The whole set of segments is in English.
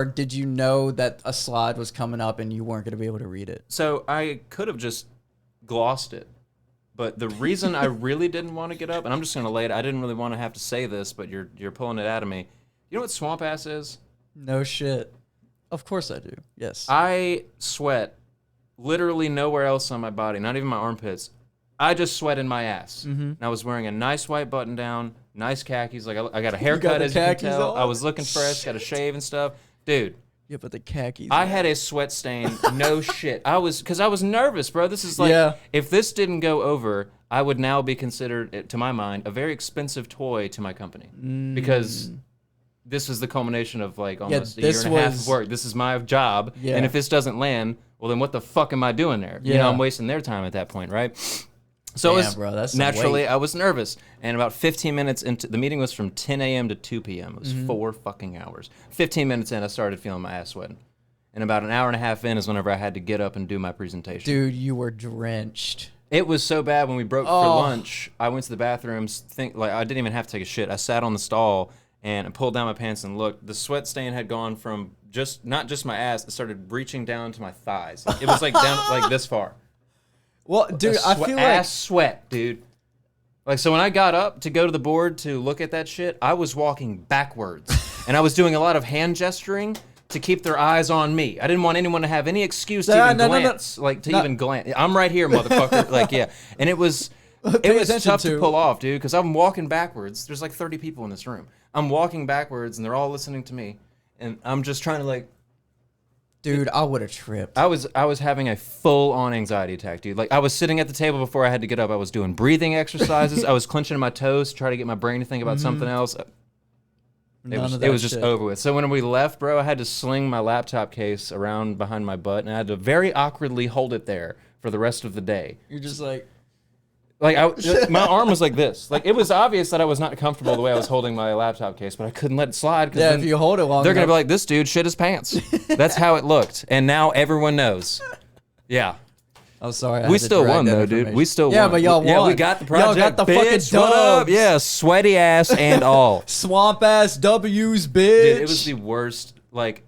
Or did you know that a slide was coming up and you weren't going to be able to read it? So I could have just glossed it. But the reason I really didn't want to get up, and I'm just going to lay it, I didn't really want to have to say this, but you're pulling it out of me. You know what swamp ass is? No shit. Of course I do. Yes. I sweat literally nowhere else on my body, not even my armpits. I just sweat in my ass. Mm-hmm. And I was wearing a nice white button down, nice khakis. Like I got a haircut, as you can tell. I was looking fresh, got a shave and stuff. Dude. Yeah, but the khakis. I had a sweat stain. No shit. Because I was nervous, bro. This is like, if this didn't go over, I would now be considered, to my mind, a very expensive toy to my company. Because this was the culmination of like almost a year and a half of work. This is my job. Yeah. And if this doesn't land, well, then what the fuck am I doing there? Yeah. You know, I'm wasting their time at that point, right? So damn, bro, that's naturally, I was nervous. And about 15 minutes into the meeting was from 10 a.m. to 2 p.m. It was 4 fucking hours. 15 minutes in, I started feeling my ass sweating. And about an hour and a half in is whenever I had to get up and do my presentation. Dude, you were drenched. It was so bad when we broke for lunch. I went to the bathrooms. I didn't even have to take a shit. I sat on the stall and I pulled down my pants and looked. The sweat stain had gone from not just my ass. It started reaching down to my thighs. It was like down like this far. Well, dude, I feel like ass sweat, dude. Like, so when I got up to go to the board to look at that shit, I was walking backwards, and I was doing a lot of hand gesturing to keep their eyes on me. I didn't want anyone to have any excuse to even glance, even glance. I'm right here, motherfucker. Like, yeah, and it was tough to pull off, dude, because I'm walking backwards. There's like 30 people in this room. I'm walking backwards, and they're all listening to me, and I'm just trying to like. Dude, I would have tripped. I was having a full-on anxiety attack, dude. Like, I was sitting at the table before I had to get up. I was doing breathing exercises. I was clenching my toes to try to get my brain to think about something else. It was just over with. So when we left, bro, I had to sling my laptop case around behind my butt, and I had to very awkwardly hold it there for the rest of the day. You're just like... my arm was like this. Like, it was obvious that I was not comfortable the way I was holding my laptop case, but I couldn't let it slide. Yeah, if you hold it long they're going to be like, this dude shit his pants. That's how it looked. And now everyone knows. Yeah. I'm sorry. We still won, though, dude. We still won. Yeah, but y'all won. Yeah, we got the project. Y'all got the fucking dubs. What up? Yeah, sweaty ass and all. Swamp ass W's, bitch. Dude, it was the worst. Like,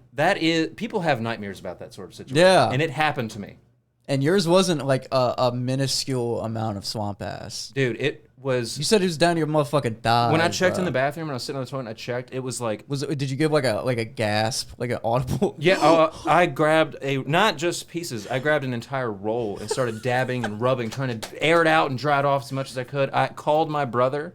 people have nightmares about that sort of situation. Yeah. And it happened to me. And yours wasn't like a minuscule amount of swamp ass. Dude, it was... You said it was down to your motherfucking thighs. When I checked in the bathroom and I was sitting on the toilet and I checked, it was like... Did you give like a gasp? Like an audible... Yeah, I grabbed not just pieces, I grabbed an entire roll and started dabbing and rubbing, trying to air it out and dry it off as much as I could. I called my brother,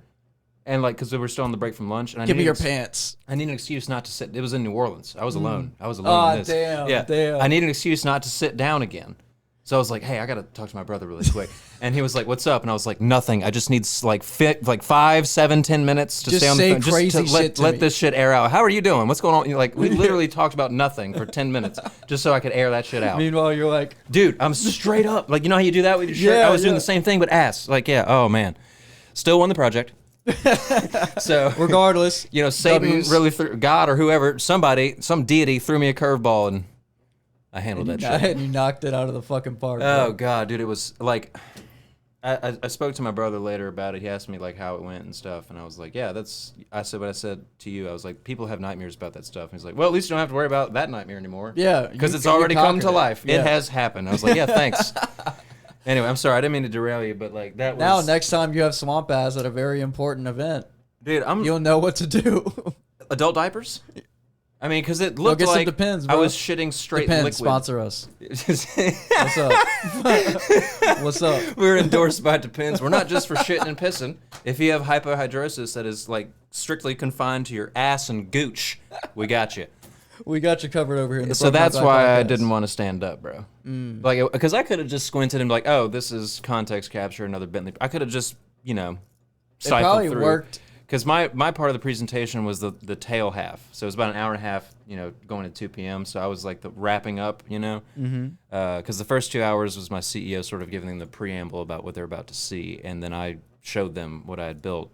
and like, because we were still on the break from lunch. And Give me your pants. I need an excuse not to sit... It was in New Orleans. I was alone. I was alone in this. Damn, yeah. damn. I need an excuse not to sit down again. So I was like, hey, I got to talk to my brother really quick. And he was like, what's up? And I was like, nothing. I just need like 5, 7, 10 minutes to stay on the phone. Just to let this shit air out. How are you doing? What's going on? Like, we literally talked about nothing for 10 minutes just so I could air that shit out. Meanwhile, you're like... Dude, I'm straight up. Like, you know how you do that with your shirt? I was doing the same thing, but ass. Like, yeah, oh, man. Still won the project. So regardless, you know, Satan really God or whoever, somebody, some deity threw me a curveball and I handled that shit. And you knocked it out of the fucking park. Oh, God, dude, it was like, I spoke to my brother later about it. He asked me, like, how it went and stuff, and I was like, yeah, I said what I said to you. I was like, people have nightmares about that stuff. And he's like, well, at least you don't have to worry about that nightmare anymore. Yeah. Because it's already come to life. Yeah. It has happened. I was like, yeah, thanks. Anyway, I'm sorry. I didn't mean to derail you, but, like, that was... Now, next time you have swamp ass at a very important event, dude, you'll know what to do. Adult diapers? I mean, because it looked like Depends, I was shitting straight liquid. Sponsor us. What's up? What's up? We're endorsed by Depends. We're not just for shitting and pissing. If you have hypohidrosis that is like strictly confined to your ass and gooch, we got you. We got you covered over here. So that's why I didn't want to stand up, bro. Like, because I could have just squinted and be like, oh, this is context capture, another Bentley. I could have just, you know, cycled through. It probably through. Worked. Because my part of the presentation was the tail half. So it was about an hour and a half, you know, going to 2 p.m. So I was like wrapping up, you know. Because the first 2 hours was my CEO sort of giving them the preamble about what they're about to see. And then I showed them what I had built.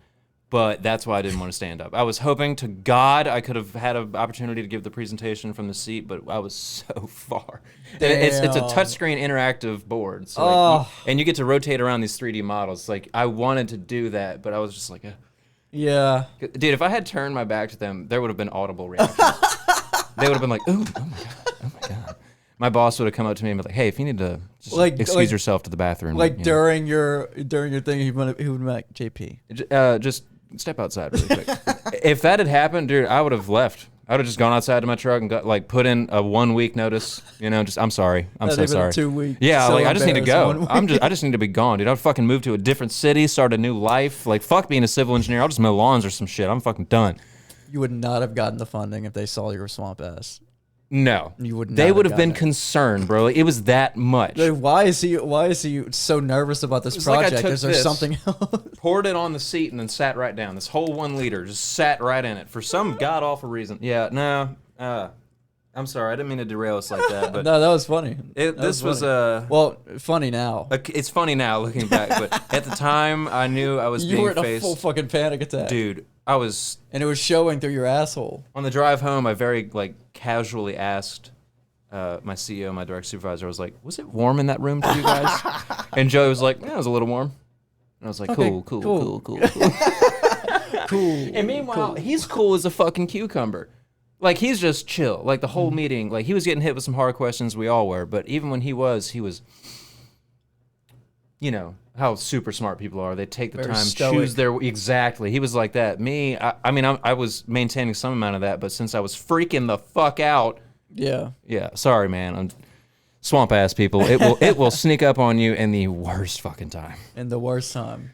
But that's why I didn't want to stand up. I was hoping to God I could have had an opportunity to give the presentation from the seat, but I was so far. It's a touchscreen interactive board. So like, and you get to rotate around these 3D models. Like, I wanted to do that, but I was just like... Yeah. Dude, if I had turned my back to them, there would have been audible reactions. they would have been like, "Ooh, oh my god, oh my god." My boss would have come up to me and be like, "Hey, if you need to just excuse yourself to the bathroom." Like during your thing, he would be like, "JP, just step outside really quick." If that had happened, dude, I would have left. I would have just gone outside to my truck and got put in a 1 week notice. Just I'm sorry. I'm so sorry. 2 weeks. Yeah, so I just need to go. I just need to be gone, dude. I'd fucking move to a different city, start a new life. Like fuck being a civil engineer. I'll just mow lawns or some shit. I'm fucking done. You would not have gotten the funding if they saw your swamp ass. No, you would. They would have been concerned, bro. Like, it was that much. Like, why is he so nervous about this project? Like is there something else? Poured it on the seat and then sat right down. This whole 1 liter just sat right in it for some god awful reason. Yeah, no. I'm sorry, I didn't mean to derail us like that. But no, that was funny. This was well, funny now. It's funny now looking back, but at the time I knew I was you being were in a full fucking panic attack, dude. I was, and it was showing through your asshole. On the drive home, I very casually asked my CEO, my direct supervisor, I was like, "Was it warm in that room to you guys?" And Joey was like, "Yeah, it was a little warm." And I was like, okay, cool. Cool. And meanwhile, he's cool as a fucking cucumber. Like, he's just chill. Like, the whole meeting, like, he was getting hit with some hard questions. We all were. But even when he was, you know, how super smart people are. They take the Very time, stoic. choose their... Exactly. He was like that. Me, I mean, I was maintaining some amount of that. But since I was freaking the fuck out... Yeah. Yeah. Sorry, man. I'm swamp ass people. It will sneak up on you in the worst fucking time. In the worst time.